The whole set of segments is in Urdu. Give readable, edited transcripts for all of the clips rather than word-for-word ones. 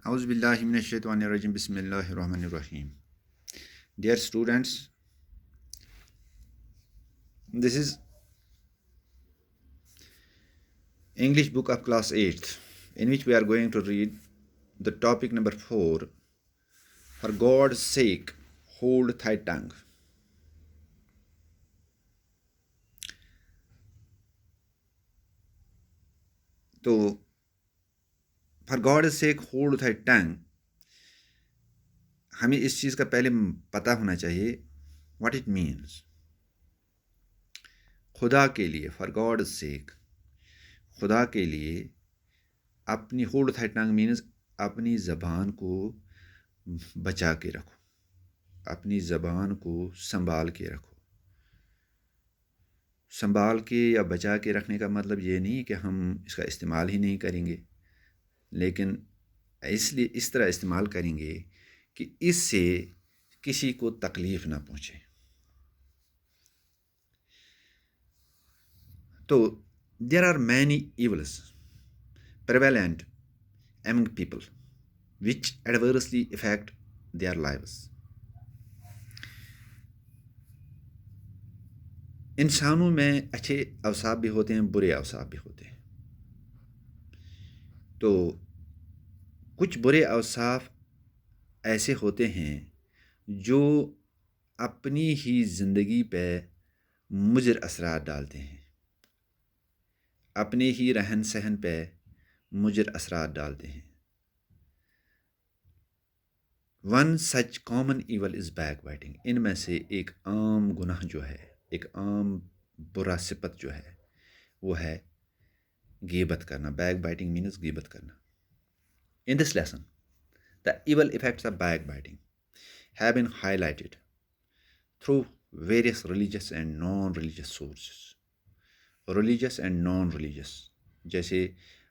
Auzu billahi minash-shaytanir-rajim. Bismillahir-rahmanir-rahim. Dear students, this is English book of class 8th, in which we are going to read the topic number 4. For God's sake, hold thy tongue. تو for God sake hold thy tongue, ہمیں اس چیز کا پہلے پتہ ہونا چاہیے واٹ اٹ مینس. خدا کے لیے، فار گاڈ سیک، خدا کے لیے اپنی ہولڈ تھائی ٹنگ مینس اپنی زبان کو بچا کے رکھو، اپنی زبان کو سنبھال کے رکھو. سنبھال کے یا بچا کے رکھنے کا مطلب یہ نہیں کہ ہم اس کا استعمال ہی نہیں کریں گے، لیکن اس طرح استعمال کریں گے کہ اس سے کسی کو تکلیف نہ پہنچے. تو there are many evils prevalent among people which adversely affect their lives. انسانوں میں اچھے اوصاف بھی ہوتے ہیں، برے اوصاف بھی ہوتے ہیں. تو کچھ برے اوصاف ایسے ہوتے ہیں جو اپنی ہی زندگی پہ مضر اثرات ڈالتے ہیں، اپنے ہی رہن سہن پہ مضر اثرات ڈالتے ہیں. ون سچ کامن ایول از بیک بائٹنگ. ان میں سے ایک عام گناہ جو ہے، ایک عام برا صفت جو ہے، وہ ہے غیبت کرنا. بیک بائٹنگ مینس غیبت کرنا. In this lesson, the evil effects of backbiting have been highlighted through various religious and non-religious sources. Religious and non-religious جیسے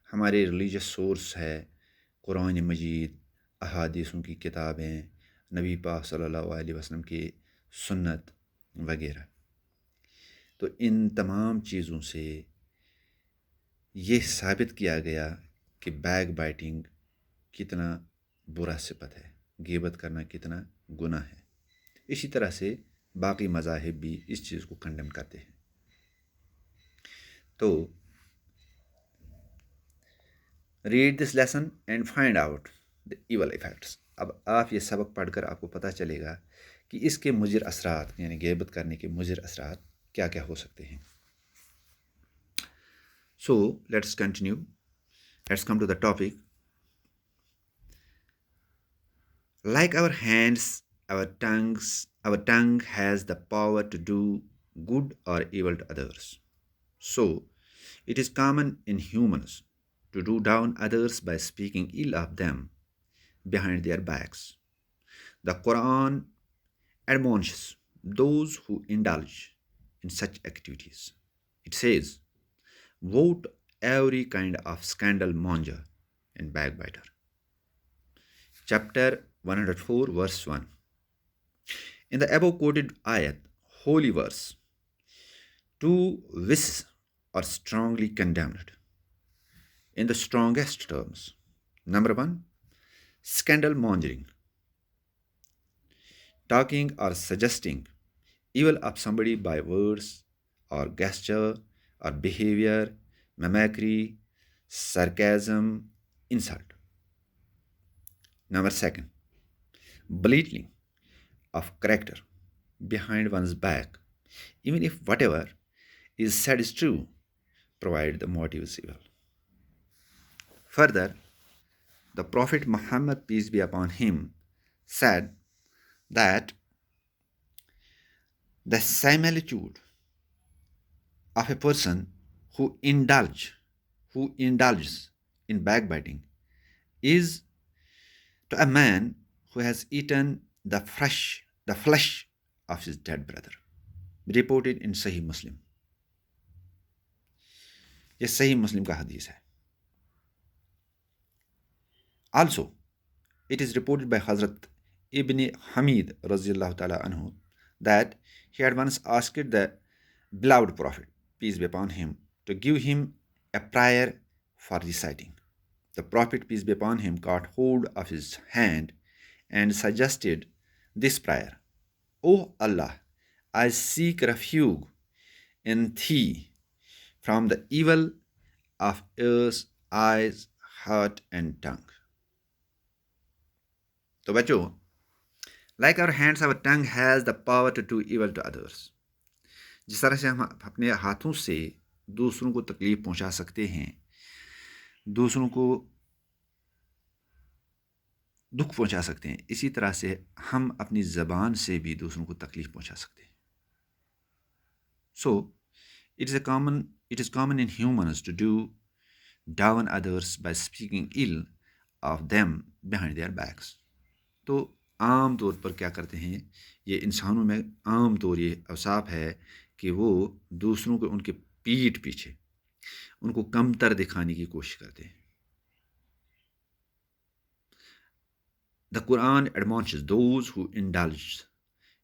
ہمارے ریلیجس سورس ہے قرآن مجید، احادیثوں کی کتابیں، نبی پاک صلی اللہ علیہ وسلم کی سنت وغیرہ. تو ان تمام چیزوں سے یہ ثابت کیا گیا کہ بیک بائٹنگ کتنا برا صفت ہے، غیبت کرنا کتنا گناہ ہے. اسی طرح سے باقی مذاہب بھی اس چیز کو کنڈم کرتے ہیں. تو read this lesson and find out the evil effects. اب آپ یہ سبق پڑھ کر آپ کو پتہ چلے گا کہ اس کے مضر اثرات، یعنی غیبت کرنے کے مضر اثرات کیا کیا ہو سکتے ہیں. So let's continue, let's come to the topic. Like our hands, our tongue has the power to do good or evil to others. So, it is common in humans to do down others by speaking ill of them behind their backs. The Quran admonishes those who indulge in such activities. It says, "Woe to every kind of scandal monger and backbiter." Chapter 104 verse 1. In the above quoted ayat, holy verse, two vices are strongly condemned in the strongest terms. Number 1, scandal mongering, talking or suggesting evil of somebody by words or gesture or behavior, mimicry, sarcasm, insult. Number 2, belittling of character behind one's back, even if whatever is said is true, provided the motive is evil. Further, the Prophet Muhammad, peace be upon him, said that the similitude of a person who indulges in backbiting is to a man who has eaten the flesh of his dead brother. Reported in Sahih Muslim. یہ صحیح مسلم کا حدیث ہے. Also, it is reported by Hazrat Ibn Hamid رضی اللہ تعالیٰ عنہ that he had once asked the beloved Prophet, peace be upon him, to give him a prayer for reciting. The Prophet, peace be upon him, caught hold of his hand and suggested this prayer: O Allah, I seek refuge in thee from the evil of ears, eyes, heart, and tongue. تو بچوں, like our hands, our tongue has the power to do evil to others. جس طرح سے ہم اپنے ہاتھوں سے دوسروں کو تکلیف پہنچا سکتے ہیں, دوسروں کو دکھ پہنچا سکتے ہیں, اسی طرح سے ہم اپنی زبان سے بھی دوسروں کو تکلیف پہنچا سکتے ہیں. So, it is common in humans to do down others by speaking ill of them behind their backs. تو عام طور پر کیا کرتے ہیں, یہ انسانوں میں عام طور یہ اوصاف ہے کہ وہ دوسروں کو ان کے پیٹھ پیچھے ان کو کمتر دکھانے کی کوشش کرتے ہیں. The Quran admonishes those who indulge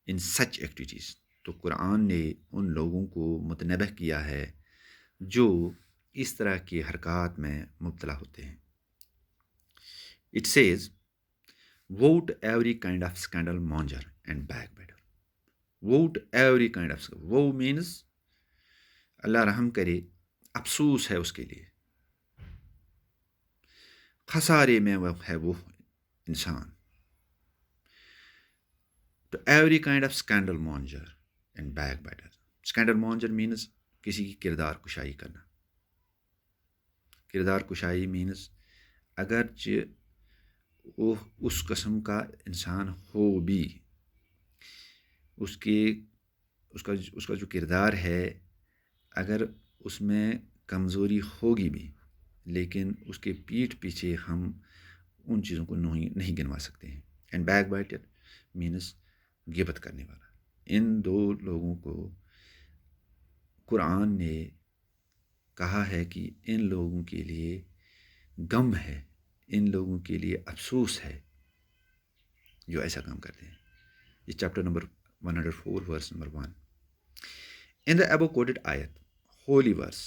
in such activities. تو قرآن نے ان لوگوں کو متنبہ کیا ہے جو اس طرح کی حرکات میں مبتلا ہوتے ہیں. It says, vote every kind of scandal monger and backbiter. Vote every kind of scandal. Woe means اللہ رحم کرے, افسوس ہے اس کے لیے, خسارے میں وہ ہے وہ انسان. تو every kind of scandal monger and backbiter. Scandal monger means کسی کی کردار کشائی کرنا. کردار کشائی مینس اگرچہ وہ اس قسم کا انسان ہو بھی, اس کا جو کردار ہے اگر اس میں کمزوری ہوگی بھی, لیکن اس کے پیٹھ پیچھے ہم ان چیزوں کو نہیں گنوا سکتے ہیں. اینڈ بیک بائٹر مینس غیبت کرنے والا. ان دو لوگوں کو قرآن نے کہا ہے کہ ان لوگوں کے لیے غم ہے, ان لوگوں کے لیے افسوس ہے جو ایسا کام کرتے ہیں. یہ chapter number 104 verse number 1. In the above quoted آیت, ہولی ورس,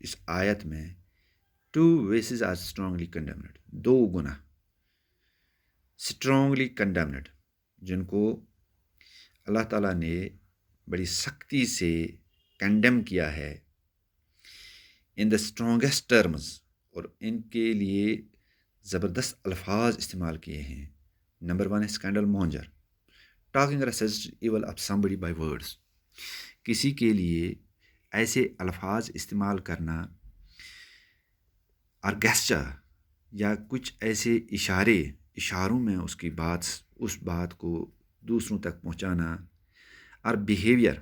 اس آیت میں 2 vices are strongly condemned. 2 گناہ strongly condemned جن کو اللہ تعالیٰ نے بڑی سختی سے کنڈیم کیا ہے in the strongest terms, اور ان کے لیے زبردست الفاظ استعمال کیے ہیں. نمبر 1 ہے scandal monger, talking or suggesting evil of somebody by words. کسی کے لیے ایسے الفاظ استعمال کرنا اور گیسچر یا کچھ ایسے اشاروں میں اس بات کو دوسروں تک پہنچانا, اور بیہیویئر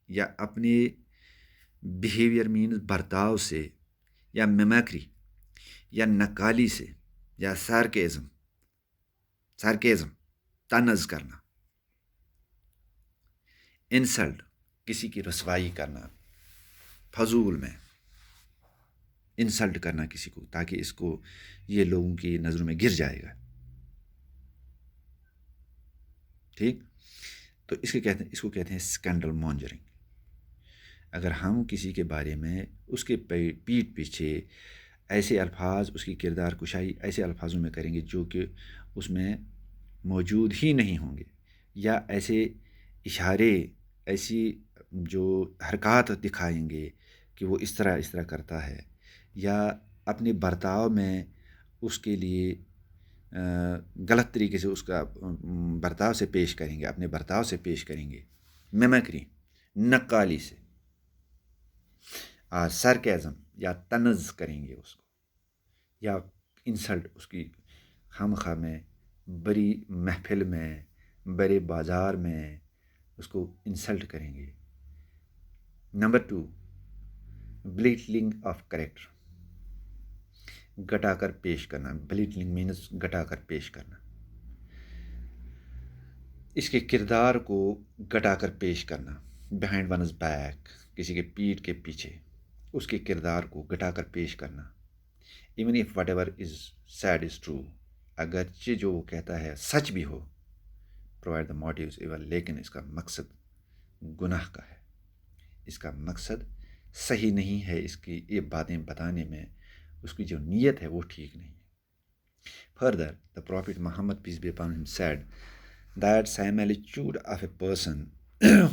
یا اپنے بیہیویئر مینز برتاؤ سے یا میمیکری یا نقالی سے یا سارکیزم طنز کرنا. انسلٹ کسی کی رسوائی کرنا, فضول میں انسلٹ کرنا کسی کو تاکہ اس کو یہ لوگوں کی نظروں میں گر جائے گا. ٹھیک, تو اس کو کہتے ہیں اسکینڈل مونجرنگ. اگر ہم کسی کے بارے میں اس کے پیٹھ پیچھے ایسے الفاظ, اس کی کردار کشائی ایسے الفاظوں میں کریں گے جو کہ اس میں موجود ہی نہیں ہوں گے, یا ایسے اشارے, ایسی جو حرکات دکھائیں گے کہ وہ اس طرح کرتا ہے, یا اپنے برتاؤ میں اس کے لیے غلط طریقے سے اس کا برتاؤ سے پیش کریں گے, اپنے برتاؤ سے پیش کریں گے, میمیکری نقالی سے, اور سارکیزم یا طنز کریں گے اس کو, یا انسلٹ اس کی خامخواہ میں بڑی محفل میں بڑے بازار میں اس کو انسلٹ کریں گے. نمبر 2 بلیٹلنگ آف کریکٹر, گٹا کر پیش کرنا. بلیٹلنگ مینس گٹا کر پیش کرنا, اس کے کردار کو گٹا کر پیش کرنا. بیہائنڈ ونز بیک, کسی کے پیٹھ کے پیچھے اس کے کردار کو گٹا کر پیش کرنا. Even if whatever is said is true, اگرچہ جو وہ کہتا ہے سچ بھی ہو. پرووائڈ دا موٹیوز ایول, لیکن اس کا مقصد گناہ کا ہے, اس کا مقصد صحیح نہیں ہے اس کی یہ باتیں بتانے میں اس کی جو نیت ہے وہ ٹھیک نہیں ہے. Further, the Prophet Muhammad, peace be upon him, said that similitude of a person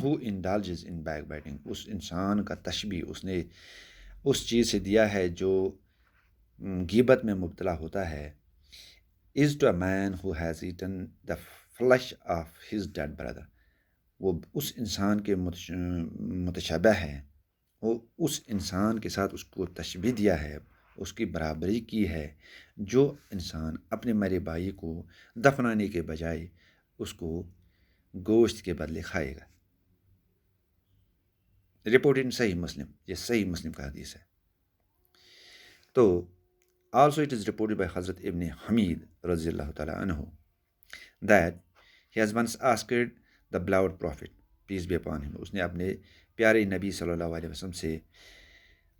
who indulges in backbiting, اس انسان کا تشبیہ اس نے اس چیز سے دیا ہے جو غیبت میں مبتلا ہوتا ہے, is to a man who has eaten the flesh of his dead brother. وہ اس انسان کے متشابہ ہے, وہ اس انسان کے ساتھ اس کو تشبیہ دیا ہے, اس کی برابری کی ہے, جو انسان اپنے مرے بھائی کو دفنانے کے بجائے اس کو گوشت کے بدلے کھائے گا. رپورٹ ان صحیح مسلم, یہ صحیح مسلم کا حدیث ہے. تو also it is reported by Hazrat Ibn Hamid رضی اللہ تعالیٰ عنہ that he has once asked the beloved Prophet, peace be upon him, اس نے اپنے پیارے نبی صلی اللہ علیہ وسلم سے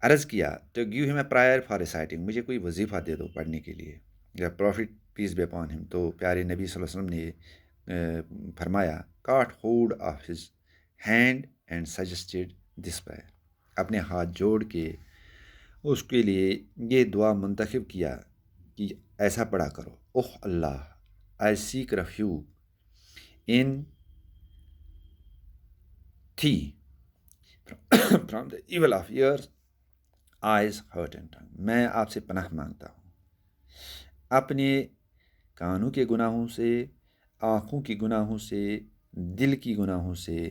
عرض کیا to give him a prayer for reciting, مجھے کوئی وظیفہ دے دو پڑھنے کے لیے. The Prophet, peace be upon him, تو پیارے نبی صلی اللہ علیہ وسلم نے فرمایا caught hold of his hand and suggested this prayer, اپنے ہاتھ جوڑ کے اس کے لیے یہ دعا منتخب کیا کہ ایسا پڑھا کرو, اوہ اللہ, I seek refuge in thee from the evil of ears, eyes, heart and tongue. میں آپ سے پناہ مانگتا ہوں اپنے کانوں کے گناہوں سے, آنکھوں کے گناہوں سے, دل کی گناہوں سے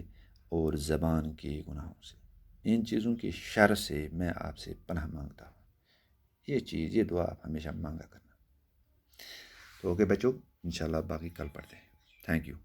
اور زبان کے گناہوں سے. ان چیزوں کی شر سے میں آپ سے پناہ مانگتا ہوں. یہ دعا آپ ہمیشہ مانگا کرنا. تو اوکے بچوں, انشاءاللہ باقی کل پڑھتے ہیں. Thank you.